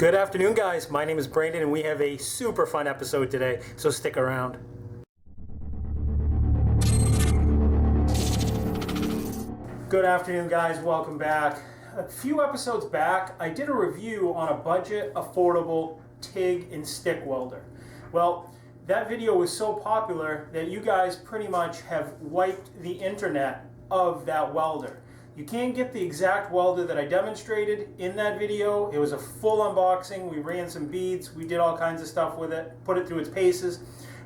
Good afternoon, guys. My name is Brandon and we have a super fun episode today, so stick around. Good afternoon, guys. Welcome back. A few episodes back, I did a review on a budget, affordable TIG and stick welder. Well, that video was so popular that you guys pretty much have wiped the internet of that welder. You can't get the exact welder that I demonstrated in that video. It was a full unboxing. We ran some beads. We did all kinds of stuff with it, put it through its paces,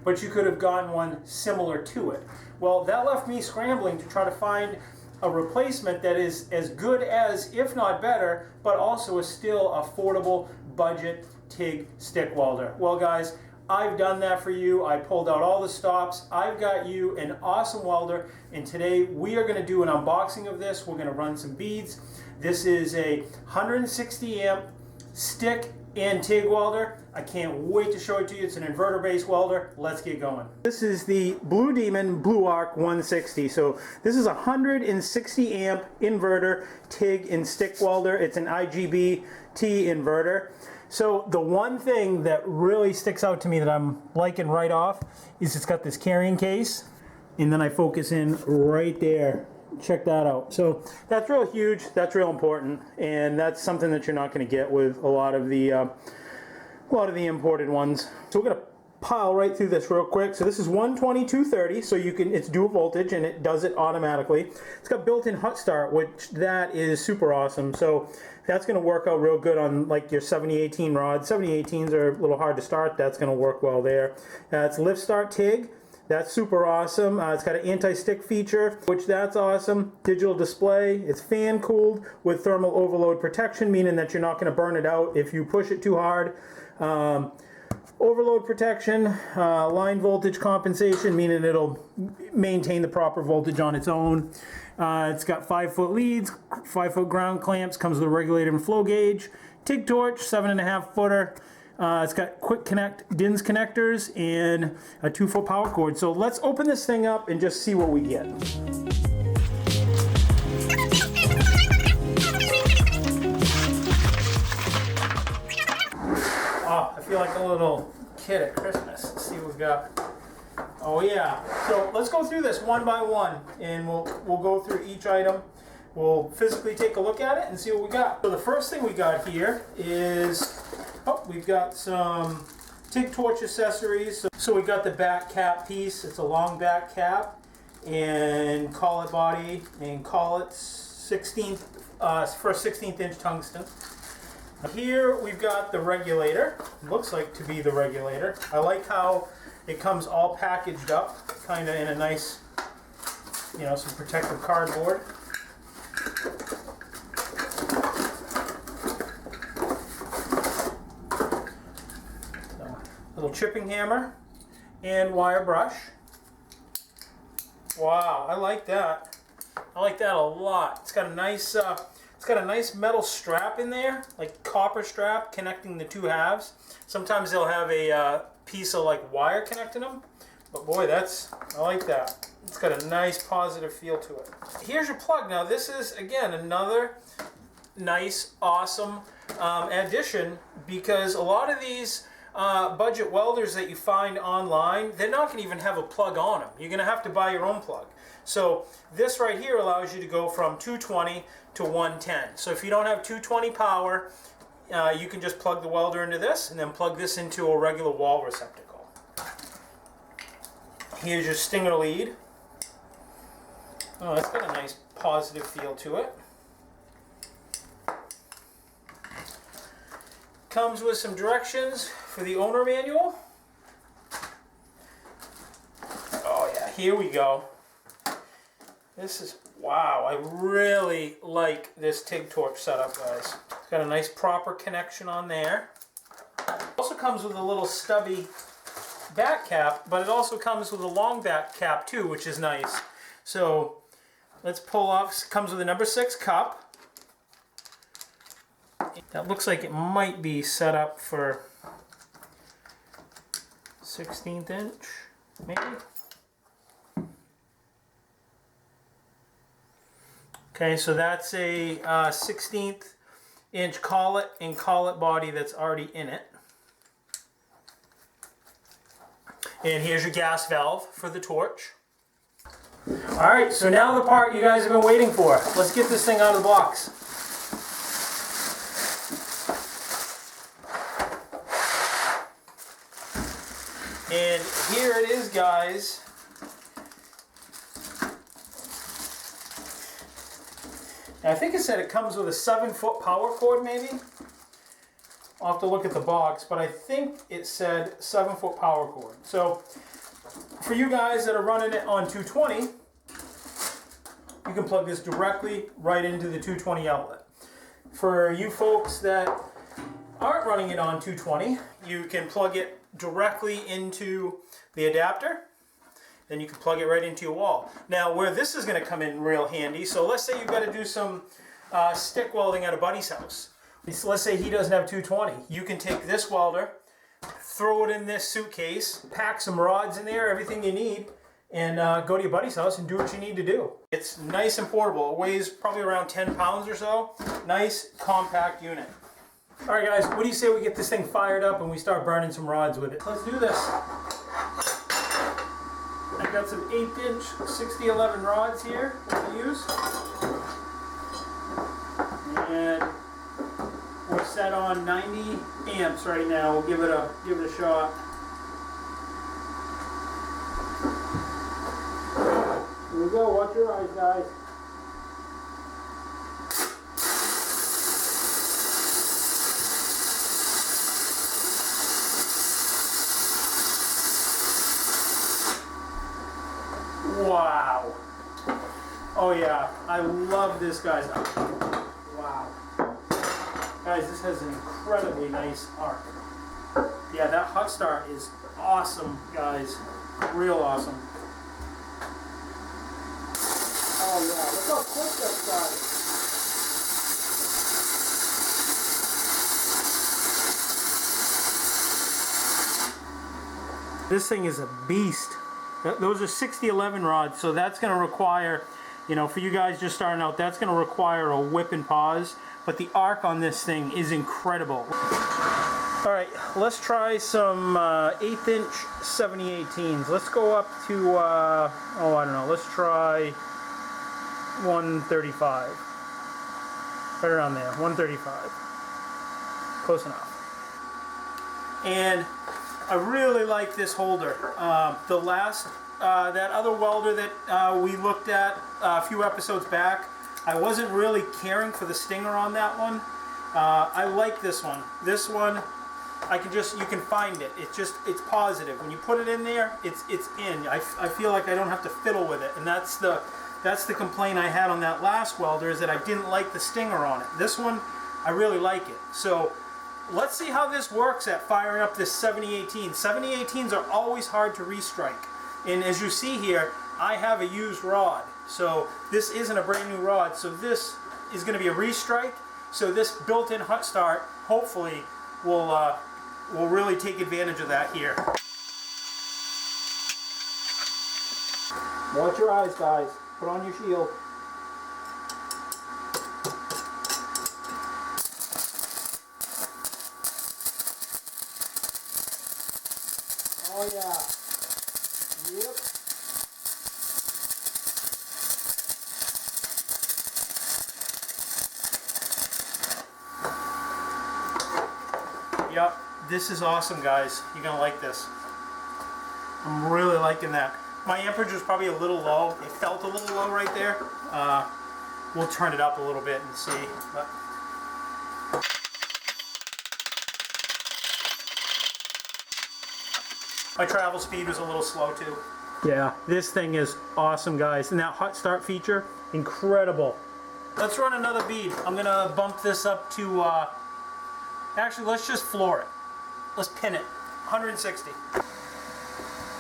but you could have gotten one similar to it. Well, that left me scrambling to try to find a replacement that is as good as, if not better, but also a still affordable budget TIG stick welder. Well, guys, I've done that for you. I pulled out all the stops. I've got you an awesome welder, and today we are going to do an unboxing of this. We're going to run some beads. This is a 160 amp stick and TIG welder. I can't wait to show it to you. It's an inverter based welder. Let's get going. This is the Blue Demon Blue Arc 160. So this is a 160 amp inverter TIG and stick welder. It's an IGBT inverter. So the one thing that really sticks out to me that I'm liking right off is it's got this carrying case, and then I focus in right there. Check that out. So that's real huge, that's real important, and that's something that you're not going to get with a lot of the imported ones. So we're going to pile right through this real quick. So this is 120/230, so you can, it's dual voltage and it does it automatically. It's got built-in hot start, which that is super awesome. So that's going to work out real good on like your 7018 rods. 7018s are a little hard to start. That's going to work well there. It's lift start TIG. That's super awesome. It's got an anti-stick feature, which that's awesome. Digital display. It's fan cooled with thermal overload protection, meaning that you're not going to burn it out if you push it too hard. Overload protection, line voltage compensation, meaning it'll maintain the proper voltage on its own. It's got 5-foot leads, 5-foot ground clamps, comes with a regulator and flow gauge. Tig Torch, 7.5 footer. It's got quick connect DINS connectors and a 2-foot power cord. So let's open this thing up and just see what we get. Oh, I feel like a little kid at Christmas. Let's see what we've got. Oh yeah. So let's go through this one by one, and we'll go through each item. We'll physically take a look at it and see what we got. So the first thing we got here is, we've got some Tig Torch Accessories. So we got the back cap piece. It's a long back cap and collet body and collet 16th for 16th inch tungsten. Here we've got the regulator. Looks like to be the regulator. I like how it comes all packaged up, kind of in a nice, you know, some protective cardboard. So, little chipping hammer and wire brush. Wow, I like that. I like that a lot. It's got a nice metal strap in there, like copper strap connecting the two halves. Sometimes they'll have a piece of like wire connecting them, but boy, I like that. It's got a nice positive feel to it. Here's your plug. Now this is again another nice, awesome addition, because a lot of these budget welders that you find online, they're not going to even have a plug on them. You're going to have to buy your own plug. So this right here allows you to go from 220 to 110. So if you don't have 220 power, you can just plug the welder into this and then plug this into a regular wall receptacle. Here's your stinger lead. Oh, it's got a nice positive feel to it. Comes with some directions for the owner manual. Oh yeah, here we go. This is, wow, I really like this Tig Torch setup, guys. It's got a nice proper connection on there. It also comes with a little stubby back cap, but it also comes with a long back cap too, which is nice. So let's pull off, comes with a number 6 cup. That looks like it might be set up for 16th inch, maybe? Okay, so that's a 16th inch collet and collet body that's already in it. And here's your gas valve for the torch. Alright, so now the part you guys have been waiting for. Let's get this thing out of the box. And here it is, guys. Now, I think it said it comes with a 7-foot power cord, maybe? I'll have to look at the box, but I think it said 7-foot power cord. So, for you guys that are running it on 220, you can plug this directly right into the 220 outlet. For you folks that aren't running it on 220, you can plug it directly into the adapter. Then you can plug it right into your wall. Now, where this is going to come in real handy, so let's say you've got to do some stick welding at a buddy's house. So let's say he doesn't have 220. You can take this welder, throw it in this suitcase, pack some rods in there, everything you need, and go to your buddy's house and do what you need to do. It's nice and portable. It weighs probably around 10 pounds or so. Nice, compact unit. All right, guys, what do you say we get this thing fired up and we start burning some rods with it? Let's do this. I've got some 1/8" 6011 rods here that we use. And we're set on 90 amps right now. We'll give it a shot. Here we go. Watch your eyes, guys. Wow. Oh yeah, I love this, guys. Wow. Guys, this has an incredibly nice arc. Yeah, that hot start is awesome, guys. Real awesome. Oh yeah, look how quick that started. This thing is a beast. Those are 6011 rods, so that's going to require, you know, for you guys just starting out, that's going to require a whip and pause. But the arc on this thing is incredible. All right, let's try some 1/8" 7018s. Let's go up to, oh, I don't know, let's try 135. Right around there, 135. Close enough. And I really like this holder. The last, that other welder that we looked at a few episodes back, I wasn't really caring for the stinger on that one. I like this one. This one, you can find it. It's positive. When you put it in there, it's in. I feel like I don't have to fiddle with it, and that's the complaint I had on that last welder, is that I didn't like the stinger on it. This one, I really like it. So let's see how this works at firing up this 7018. 7018s are always hard to restrike. And as you see here, I have a used rod. So this isn't a brand new rod. So this is going to be a restrike. So this built-in hot start, hopefully, will really take advantage of that here. Watch your eyes, guys. Put on your shield. Oh yeah. Yep. Yep. This is awesome, guys. You're gonna like this. I'm really liking that. My amperage was probably a little low. It felt a little low right there. We'll turn it up a little bit and see. But my travel speed was a little slow too. Yeah, this thing is awesome, guys. And that hot start feature, incredible. Let's run another bead. I'm gonna bump this up to, actually let's just floor it. Let's pin it, 160.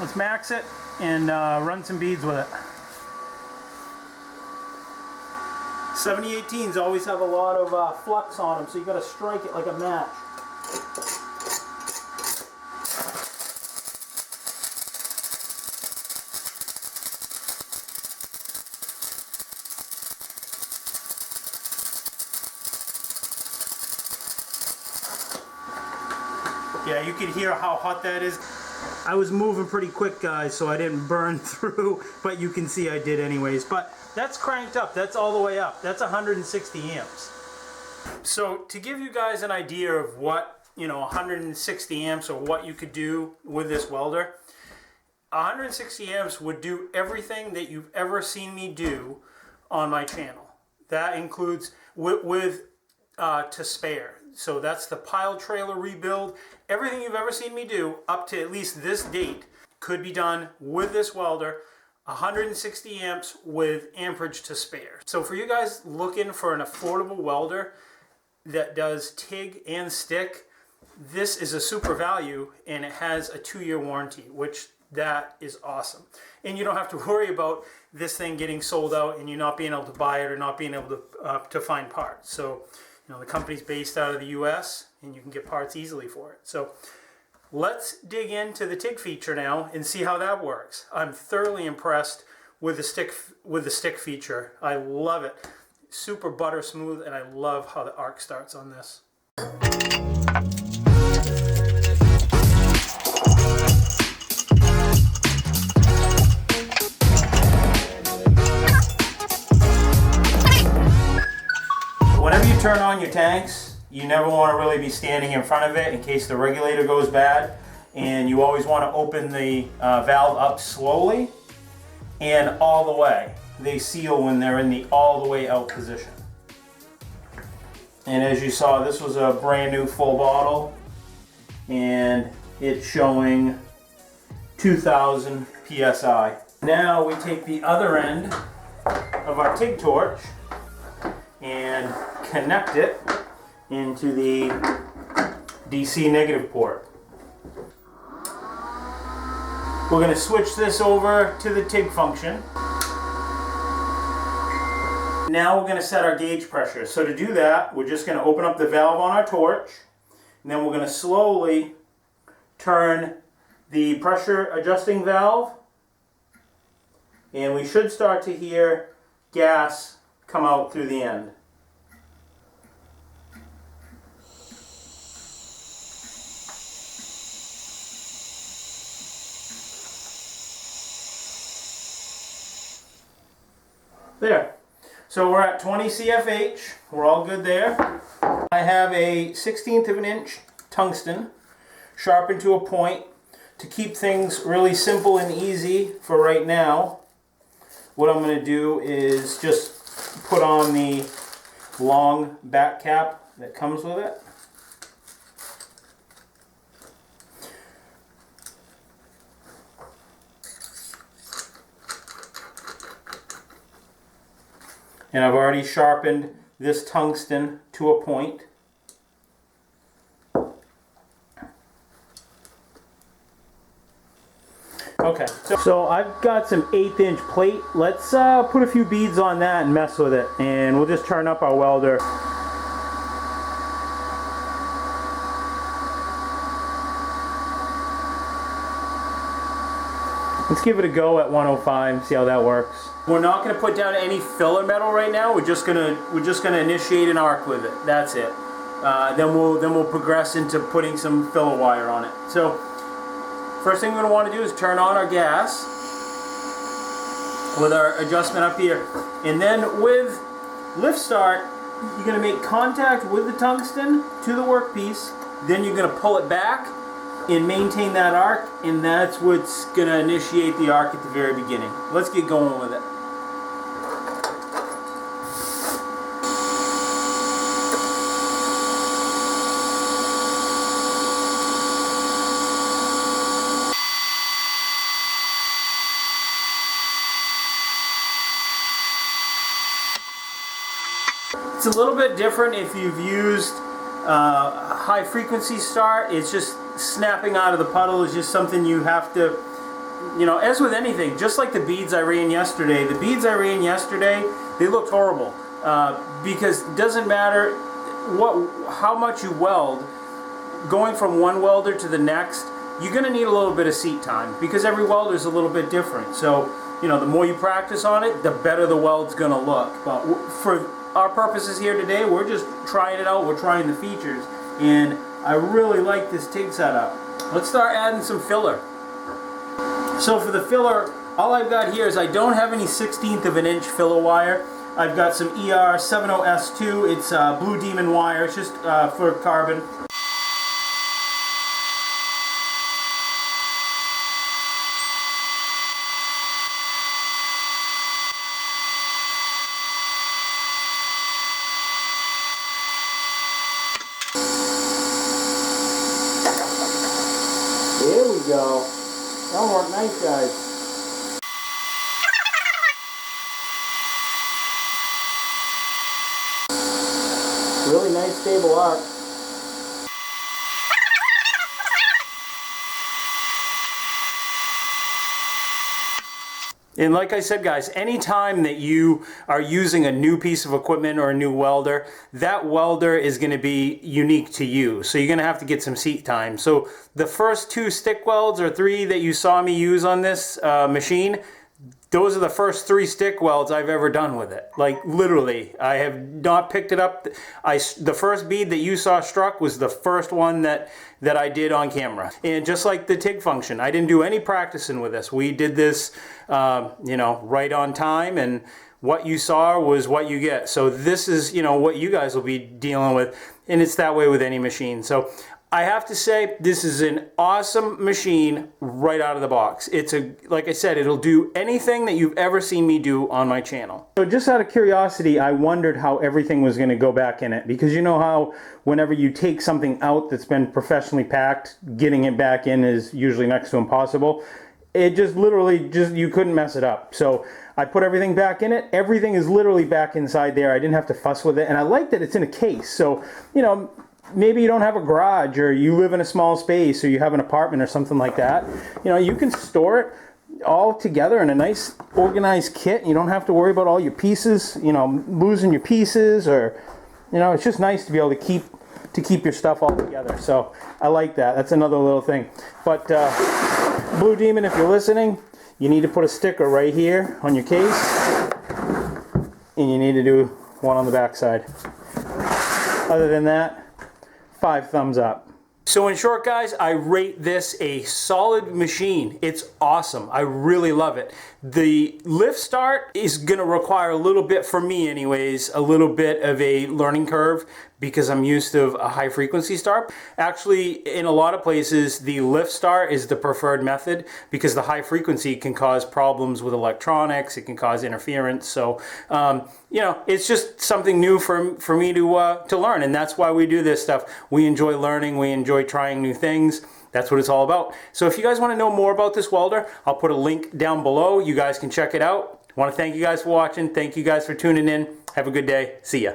Let's max it and run some beads with it. 7018s always have a lot of flux on them, so you gotta strike it like a match. Yeah, you can hear how hot that is. I was moving pretty quick, guys, so I didn't burn through, but you can see I did anyways. But that's cranked up. That's all the way up. That's 160 amps. So to give you guys an idea of what, 160 amps or what you could do with this welder, 160 amps would do everything that you've ever seen me do on my channel. That includes with to spare. So that's the pile trailer rebuild. Everything you've ever seen me do up to at least this date could be done with this welder, 160 amps with amperage to spare. So for you guys looking for an affordable welder that does TIG and stick, this is a super value, and it has a 2-year warranty, which that is awesome. And you don't have to worry about this thing getting sold out and you not being able to buy it or not being able to find parts. So the company's based out of the US and you can get parts easily for it. So let's dig into the TIG feature now and see how that works. I'm thoroughly impressed with the stick feature. I love it. Super butter smooth, and I love how the arc starts on this. Whenever you turn on your tanks, you never want to really be standing in front of it in case the regulator goes bad, and you always want to open the valve up slowly and all the way. They seal when they're in the all the way out position. And as you saw, this was a brand new full bottle, and it's showing 2000 psi. Now we take the other end of our TIG torch and connect it into the DC negative port. We're going to switch this over to the TIG function. Now we're going to set our gauge pressure. So to do that, we're just going to open up the valve on our torch, and then we're going to slowly turn the pressure adjusting valve, and we should start to hear gas come out through the end. There. So we're at 20 CFH. We're all good there. I have a 1/16 of an inch tungsten sharpened to a point to keep things really simple and easy for right now. What I'm going to do is just put on the long back cap that comes with it. And I've already sharpened this tungsten to a point. Okay, so I've got some 1/8 inch plate. Let's put a few beads on that and mess with it, and we'll just turn up our welder. Let's give it a go at 105, see how that works. We're not going to put down any filler metal right now. We're just gonna initiate an arc with it. That's it. Then we'll progress into putting some filler wire on it. So first thing we're going to want to do is turn on our gas with our adjustment up here, and then with lift start, you're going to make contact with the tungsten to the workpiece. Then you're going to pull it back and maintain that arc, and that's what's going to initiate the arc at the very beginning. Let's get going with it. It's a little bit different if you've used high frequency start. It's just snapping out of the puddle is just something you have to, as with anything, just like the beads I ran yesterday. The beads I ran yesterday, they looked horrible because it doesn't matter how much you weld, going from one welder to the next, you're going to need a little bit of seat time because every welder is a little bit different. So, the more you practice on it, the better the weld's going to look. But for our purposes here today, we're just trying it out. We're trying the features, and I really like this TIG setup. Let's start adding some filler. So for the filler, all I've got here is I don't have any 1/16 of an inch filler wire. I've got some ER70S2. It's Blue Demon wire. It's just for carbon. There we go. That'll work nice, guys. Really nice stable arc. And like I said, guys, anytime that you are using a new piece of equipment or a new welder, that welder is going to be unique to you. So you're going to have to get some seat time. So the first 2 stick welds or 3 that you saw me use on this machine, those are the first 3 stick welds I've ever done with it. Like literally, I have not picked it up. The first bead that you saw struck was the first one that I did on camera. And just like the TIG function, I didn't do any practicing with this. We did this, you know, right on time, and what you saw was what you get. So this is, you know, what you guys will be dealing with, and it's that way with any machine. So I have to say, this is an awesome machine right out of the box. It's like I said, it'll do anything that you've ever seen me do on my channel. So just out of curiosity, I wondered how everything was going to go back in it, because you know how whenever you take something out that's been professionally packed, getting it back in is usually next to impossible. It just literally, you couldn't mess it up. So I put everything back in it. Everything is literally back inside there. I didn't have to fuss with it. And I like that it's in a case. So, you know, maybe you don't have a garage, or you live in a small space, or you have an apartment or something like that. You know, you can store it all together in a nice organized kit. You don't have to worry about all your pieces, you know, losing your pieces, or, you know, it's just nice to be able to keep your stuff all together. So I like that. That's another little thing. But Blue Demon, if you're listening, you need to put a sticker right here on your case, and you need to do one on the back side. Other than that, 5 thumbs up. So in short, guys, I rate this a solid machine. It's awesome. I really love it. The lift start is going to require a little bit, for me anyways, a little bit of a learning curve, because I'm used to a high frequency start. Actually, in a lot of places, the lift start is the preferred method, because the high frequency can cause problems with electronics. It can cause interference. So, you know, it's just something new for me to learn, and that's why we do this stuff. We enjoy learning. We enjoy trying new things. That's what it's all about. So if you guys want to know more about this welder, I'll put a link down below. You guys can check it out. I want to thank you guys for watching. Thank you guys for tuning in. Have a good day. See ya.